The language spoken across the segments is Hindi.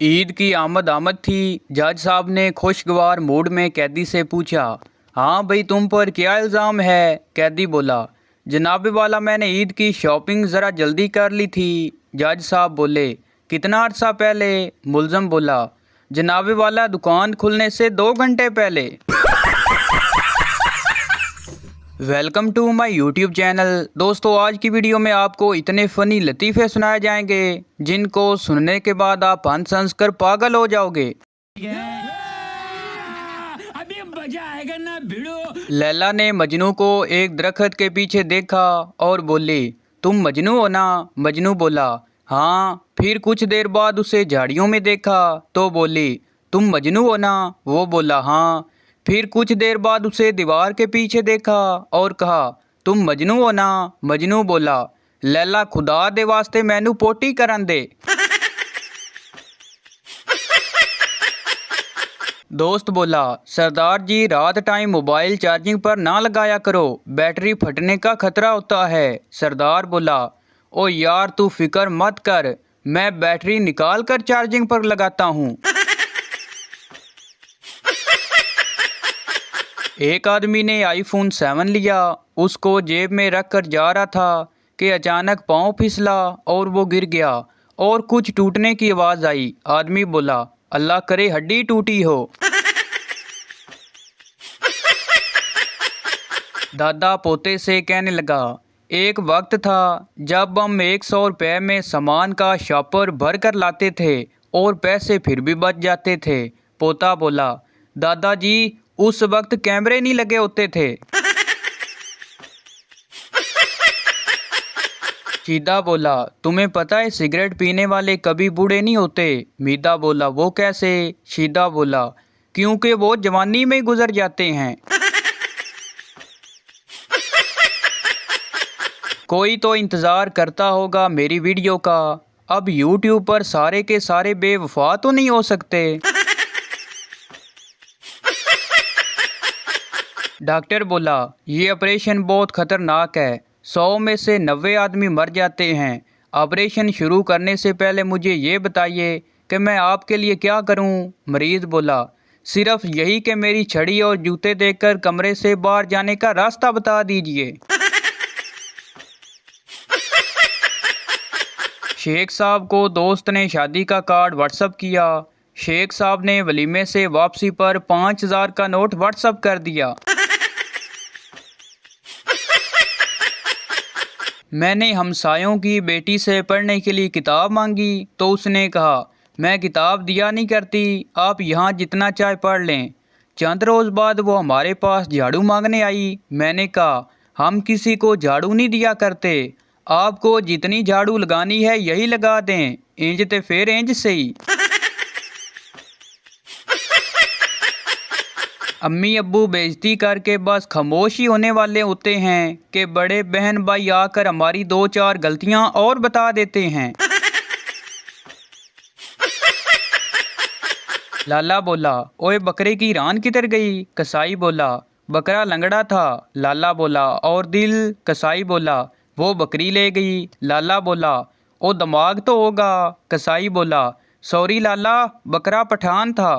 ईद की आमद आमद थी। जज साहब ने खुशगवार मूड में कैदी से पूछा, हाँ भाई तुम पर क्या इल्ज़ाम है? कैदी बोला, जनाब वाला मैंने ईद की शॉपिंग ज़रा जल्दी कर ली थी। जज साहब बोले, कितना अर्सा पहले? मुलज़म बोला, जनाब वाला दुकान खुलने से 2 घंटे पहले। Welcome to my YouTube channel. दोस्तों आज की वीडियो में आपको इतने फ़नी लतीफ़े सुनाए जाएंगे जिनको सुनने के बाद आप हंस हंस कर पागल हो जाओगे। अभी मजा आएगा ना भिड़ो। लैला ने मजनू को एक दरख्त के पीछे देखा और बोली, तुम मजनू हो ना? मजनू बोला, हाँ। फिर कुछ देर बाद उसे झाड़ियों में देखा तो बोली, तुम मजनू हो ना? वो बोला, हाँ। फिर कुछ देर बाद उसे दीवार के पीछे देखा और कहा, तुम मजनू हो ना? मजनू बोला, लैला खुदा दे वास्ते मैनू पोटी करन दे। दोस्त बोला, सरदार जी रात टाइम मोबाइल चार्जिंग पर ना लगाया करो, बैटरी फटने का खतरा होता है। सरदार बोला, ओ यार तू फिक्र मत कर, मैं बैटरी निकाल कर चार्जिंग पर लगाता हूँ। एक आदमी ने आईफोन 7 लिया, उसको जेब में रख कर जा रहा था कि अचानक पाँव फिसला और वो गिर गया और कुछ टूटने की आवाज़ आई। आदमी बोला, अल्लाह करे हड्डी टूटी हो। दादा पोते से कहने लगा, एक वक्त था जब हम 100 रुपये में सामान का शॉपर भर कर लाते थे और पैसे फिर भी बच जाते थे। पोता बोला, दादाजी उस वक्त कैमरे नहीं लगे होते थे। शीदा बोला, तुम्हें पता है सिगरेट पीने वाले कभी बूढ़े नहीं होते? मीदा बोला, वो कैसे? शीदा बोला, क्योंकि वो जवानी में ही गुजर जाते हैं। कोई तो इंतज़ार करता होगा मेरी वीडियो का, अब यूट्यूब पर सारे के सारे बेवफा तो नहीं हो सकते। डॉक्टर बोला, ये ऑपरेशन बहुत ख़तरनाक है, 100 में से 90 आदमी मर जाते हैं। ऑपरेशन शुरू करने से पहले मुझे ये बताइए कि मैं आपके लिए क्या करूं? मरीज़ बोला, सिर्फ यही कि मेरी छड़ी और जूते देखकर कमरे से बाहर जाने का रास्ता बता दीजिए। शेख साहब को दोस्त ने शादी का कार्ड व्हाट्सअप किया। शेख साहब ने वलीमे से वापसी पर 5000 का नोट व्हाट्सअप कर दिया। मैंने हमसायों की बेटी से पढ़ने के लिए किताब मांगी तो उसने कहा, मैं किताब दिया नहीं करती, आप यहाँ जितना चाहे पढ़ लें। चंद रोज़ बाद वो हमारे पास झाड़ू मांगने आई। मैंने कहा, हम किसी को झाड़ू नहीं दिया करते, आपको जितनी झाड़ू लगानी है यही लगा दें, इंज ते फिर इंज सही। अम्मी अब्बू बेइज्जती करके बस खामोश ही होने वाले होते हैं कि बड़े बहन भाई आकर हमारी 2-4 गलतियां और बता देते हैं। लाला बोला, ओए बकरे की रान किधर गई? कसाई बोला, बकरा लंगड़ा था। लाला बोला, और दिल? कसाई बोला, वो बकरी ले गई। लाला बोला, ओ दिमाग तो होगा। कसाई बोला, सॉरी लाला, बकरा पठान था।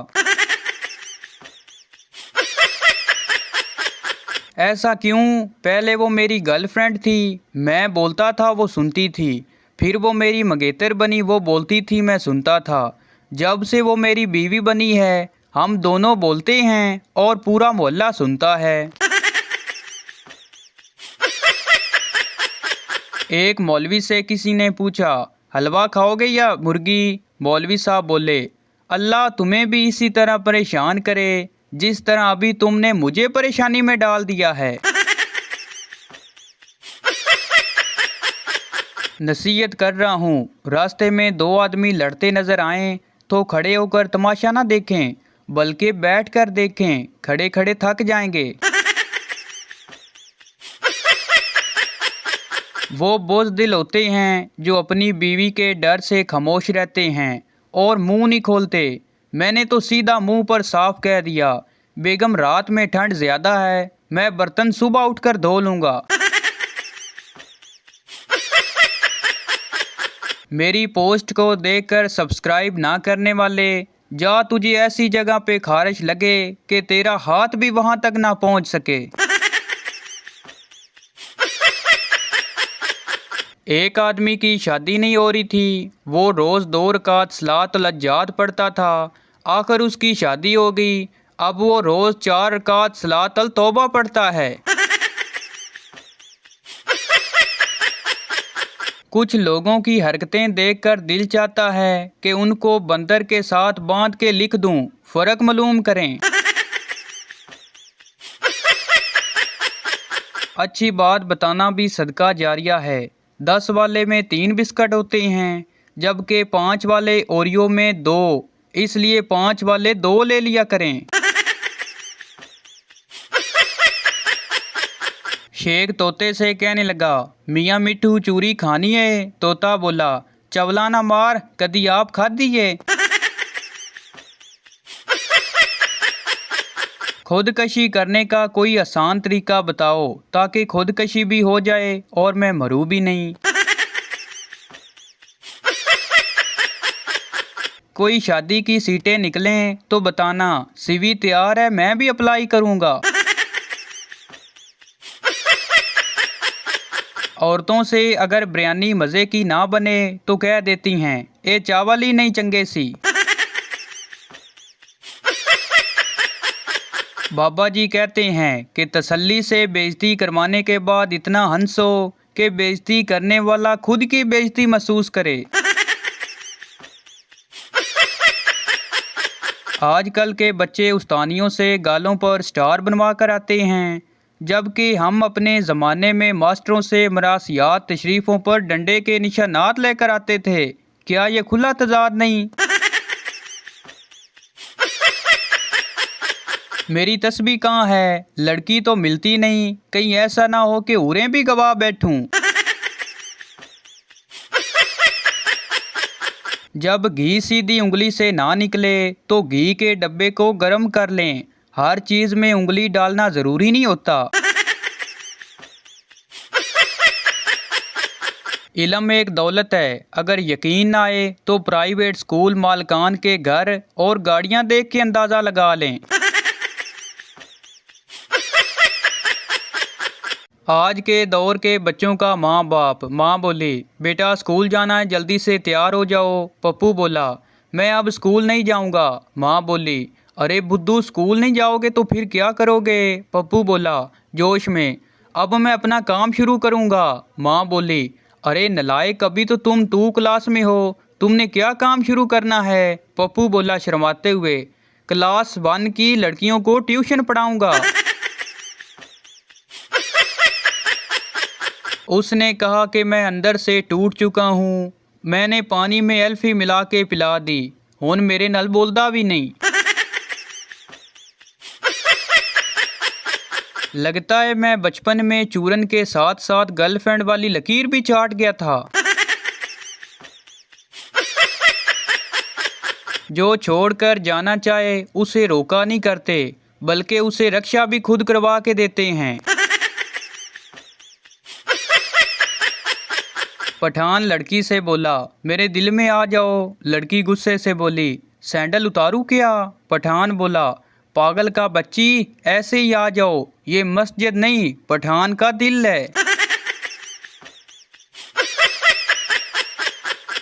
ऐसा क्यों? पहले वो मेरी गर्लफ्रेंड थी, मैं बोलता था वो सुनती थी, फिर वो मेरी मंगेतर बनी, वो बोलती थी मैं सुनता था, जब से वो मेरी बीवी बनी है हम दोनों बोलते हैं और पूरा मोहल्ला सुनता है। एक मौलवी से किसी ने पूछा, हलवा खाओगे या मुर्गी? मौलवी साहब बोले, अल्लाह तुम्हें भी इसी तरह परेशान करे जिस तरह अभी तुमने मुझे परेशानी में डाल दिया है। नसीहत कर रहा हूँ, रास्ते में 2 आदमी लड़ते नजर आए तो खड़े होकर तमाशा ना देखें बल्कि बैठ कर देखें, खड़े खड़े थक जाएंगे। वो बुज़दिल होते हैं जो अपनी बीवी के डर से खामोश रहते हैं और मुंह नहीं खोलते। मैंने तो सीधा मुंह पर साफ कह दिया, बेगम रात में ठंड ज़्यादा है, मैं बर्तन सुबह उठकर धो लूँगा। मेरी पोस्ट को देखकर सब्सक्राइब ना करने वाले, जा तुझे ऐसी जगह पे खारिश लगे कि तेरा हाथ भी वहां तक ना पहुंच सके। एक आदमी की शादी नहीं हो रही थी, वो रोज़ 2 रकात सलातुल हज्जात पढ़ता था। आखिर उसकी शादी हो गई, अब वो रोज़ 4 रकात सलातुल तौबा पढ़ता है। कुछ लोगों की हरकतें देखकर दिल चाहता है कि उनको बंदर के साथ बांध के लिख दूं, फ़र्क मालूम करें। अच्छी बात बताना भी सदका जारिया है। 10 वाले में 3 बिस्किट होते हैं, जबकि 5 वाले ओरियो में 2, इसलिए 5 वाले 2 ले लिया करें। शेख तोते से कहने लगा, मियाँ मिट्ठू चूरी खानी है? तोता बोला, चवला ना मार, कदी आप खाधी है? खुदकशी करने का कोई आसान तरीका बताओ ताकि खुदकशी भी हो जाए और मैं मरूं भी नहीं। कोई शादी की सीटें निकलें तो बताना, सीवी तैयार है, मैं भी अप्लाई करूंगा। औरतों से अगर बिरयानी मज़े की ना बने तो कह देती हैं, ये चावल ही नहीं चंगे सी। बाबा जी कहते हैं कि तसल्ली से बेइज्जती करवाने के बाद इतना हंसो कि बेइज्जती करने वाला खुद की बेइज्जती महसूस करे। आजकल के बच्चे उस्तानियों से गालों पर स्टार बनवा कर आते हैं, जबकि हम अपने ज़माने में मास्टरों से मरासियात तशरीफ़ों पर डंडे के निशानात लेकर आते थे। क्या ये खुला तजाद नहीं? मेरी तस्बीह कहाँ है? लड़की तो मिलती नहीं, कहीं ऐसा ना हो कि उरें भी गवा बैठूं। जब घी सीधी उंगली से ना निकले तो घी के डब्बे को गर्म कर लें। हर चीज़ में उंगली डालना ज़रूरी नहीं होता। इल्म एक दौलत है, अगर यकीन ना आए तो प्राइवेट स्कूल मालकान के घर और गाड़ियां देख के अंदाज़ा लगा लें। आज के दौर के बच्चों का माँ बाप, माँ बोली, बेटा स्कूल जाना है, जल्दी से तैयार हो जाओ। पप्पू बोला, मैं अब स्कूल नहीं जाऊँगा। माँ बोली, अरे बुद्धू, स्कूल नहीं जाओगे तो फिर क्या करोगे? पप्पू बोला जोश में, अब मैं अपना काम शुरू करूँगा। माँ बोली, अरे नलायक, अभी तो तुम 2 क्लास में हो, तुमने क्या काम शुरू करना है? पप्पू बोला शर्माते हुए, क्लास 1 की लड़कियों को ट्यूशन पढ़ाऊँगा। उसने कहा कि मैं अंदर से टूट चुका हूँ, मैंने पानी में एल्फी मिला के पिला दी, हुन मेरे नल बोलदा भी नहीं। लगता है मैं बचपन में चूरन के साथ साथ गर्लफ्रेंड वाली लकीर भी चाट गया था। जो छोड़कर जाना चाहे उसे रोका नहीं करते, बल्कि उसे रक्षा भी खुद करवा के देते हैं। पठान लड़की से बोला, मेरे दिल में आ जाओ। लड़की गुस्से से बोली, सैंडल उतारूं क्या? पठान बोला, पागल का बच्ची, ऐसे ही आ जाओ, ये मस्जिद नहीं पठान का दिल है।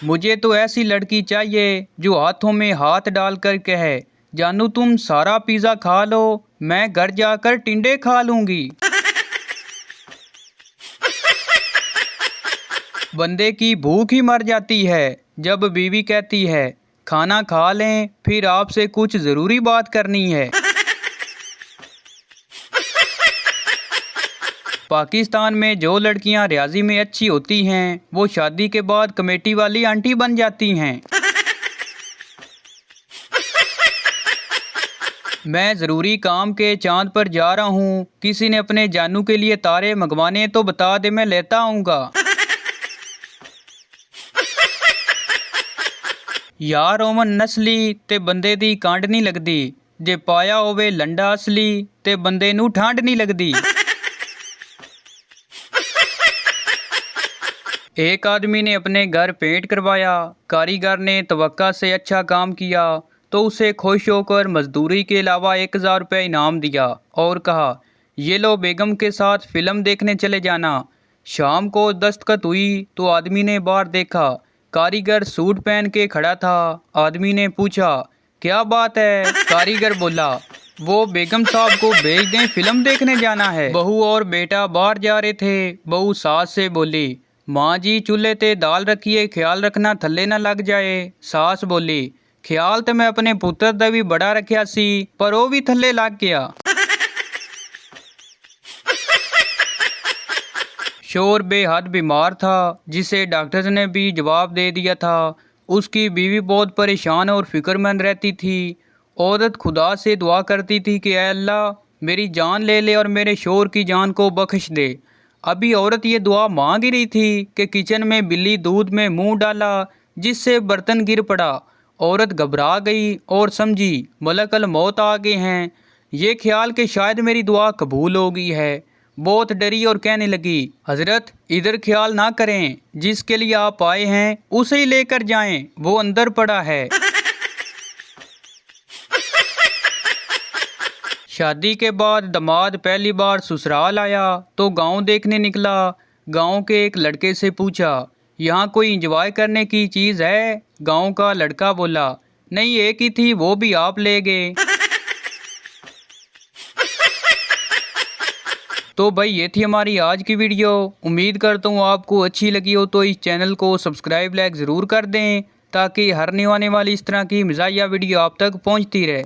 मुझे तो ऐसी लड़की चाहिए जो हाथों में हाथ डालकर कहे, जानू तुम सारा पिज़्ज़ा खा लो, मैं घर जाकर टिंडे खा लूंगी। बंदे की भूख ही मर जाती है जब बीवी कहती है, खाना खा लें, फिर आपसे कुछ ज़रूरी बात करनी है। पाकिस्तान में जो लड़कियां रियाजी में अच्छी होती हैं, वो शादी के बाद कमेटी वाली आंटी बन जाती हैं। मैं ज़रूरी काम के चांद पर जा रहा हूँ, किसी ने अपने जानू के लिए तारे मंगवाने तो बता दे, मैं लेता आऊँगा। यार रोमन नस्ली ते बंदे दी कांड नहीं लगदी, जे पाया होवे लंडा असली ते बंदे नू ठंड नहीं लगदी। एक आदमी ने अपने घर पेंट करवाया। कारीगर ने तवक्का से अच्छा काम किया तो उसे खुश होकर मजदूरी के अलावा 1000 रुपये इनाम दिया और कहा, ये लो बेगम के साथ फिल्म देखने चले जाना। शाम को दस्तखत हुई तो आदमी ने बाहर देखा। कारीगर सूट पहन के खड़ा था। आदमी ने पूछा, क्या बात है? कारीगर बोला, वो बेगम साहब को भेज दें, फिल्म देखने जाना है। बहू और बेटा बाहर जा रहे थे। बहू सास से बोली, माँ जी चूल्हे ते दाल रखिए, ख्याल रखना थल्ले ना लग जाए। सास बोली, ख्याल तो मैं अपने पुत्र दा भी बड़ा रखिया सी, पर वो भी थल्ले लग गया। शोर बेहद बीमार था, जिसे डॉक्टर ने भी जवाब दे दिया था। उसकी बीवी बहुत परेशान और फिक्रमंद रहती थी। औरत खुदा से दुआ करती थी कि ऐ अल्लाह मेरी जान ले ले और मेरे शोर की जान को बख्श दे। अभी औरत ये दुआ मांग ही रही थी कि किचन में बिल्ली दूध में मुंह डाला, जिससे बर्तन गिर पड़ा। औरत घबरा गई और समझी मलकल मौत आ गए हैं। ये ख्याल कि शायद मेरी दुआ कबूल हो गई है। बहुत डरी और कहने लगी, हजरत इधर ख्याल ना करें, जिसके लिए आप आए हैं उसे ही लेकर जाएं, वो अंदर पड़ा है। शादी के बाद दामाद पहली बार ससुराल आया तो गांव देखने निकला। गांव के एक लड़के से पूछा, यहाँ कोई एंजॉय करने की चीज़ है? गांव का लड़का बोला, नहीं एक ही थी, वो भी आप ले गए। तो भाई ये थी हमारी आज की वीडियो। उम्मीद करता हूँ आपको अच्छी लगी हो, तो इस चैनल को सब्सक्राइब लाइक ज़रूर कर दें ताकि हर आने वाली इस तरह की मज़ाहिया वीडियो आप तक पहुँचती रहे।